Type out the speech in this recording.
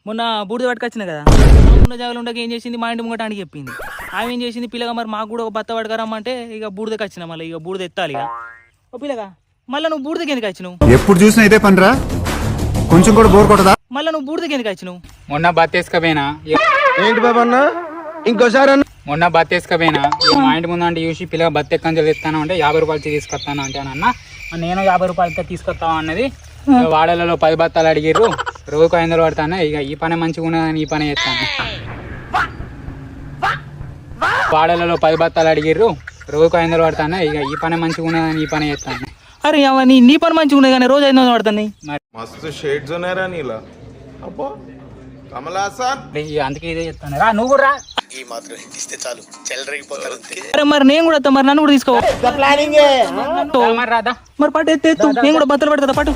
మొన్న బూడిద పట్టుకొచ్చిన కదా ఉన్న జాగాలో ఉండక ఏం చేసింది, మా ఇంటి ముంగటానికి చెప్పింది. ఆమె ఏం చేసింది, పిల్లగా మరి మాకు కూడా ఒక బత్త పట్టుకరమ్మంటే ఇక బూడిదకి వచ్చిన, మళ్ళీ ఇక బూడిద ఎత్తాలి ఇక. ఓ పిల్లగా మళ్ళీ నువ్వు బూడిదకి ఎందుకు వచ్చినావు? ఎప్పుడు చూసినా ఇదే పనిరా, కొంచెం కూడా బోర్ కొట్టదా? మళ్ళీ నువ్వు బూడిదకి ఎందుకు వచ్చినావు? మొన్న బత్తేసుకపోయినా ఏంటి బాబా అన్న ఇంకోసారి అన్న మొన్న బత్తేసుకపోయినా మా ఇంటి ముందు అంటే చూసి పిల్లగా బత్త ఎక్కని తెస్తాను అంటే 50 రూపాయలు తీసుకొస్తాను అంటే అన్న నేను 50 రూపాయలతో తీసుకొస్తాను అన్నది. వాడలలో 10 బత్తాలు అడిగిర్రు, రోజుకు 500 పడతాను. ఇక ఈ పని మంచిగా ఉన్నదని ఈ పని చేస్తాను. వాడలలో 10 బత్తాలు అడిగిర్రు, రోజుకు 500 పడతాను. ఇక ఈ పని మంచిగా ఉన్నదని ఈ పని చేస్తాను. అరే అవన్నీ నీ పని మంచిగా ఉన్నాయి కానీ రోజు 500 పడుతున్నాయి. మస్తు షేడ్స్ ఉన్నారా నీలా? అబ్బో కమలాసన్ అందుకే ఇదే చెప్తాను. రా నువ్వు కూడా రా. ఈ మాత్రం ఇస్తే చాలు చెల్లరగిపోతారు. అరే మరి నేను కూడా వస్తా, మరి నన్ను కూడా తీసుకో. మరి రాదా మరి పట్టు ఎత్తు, నేను కూడా బత్తలు పడతా పట్టు.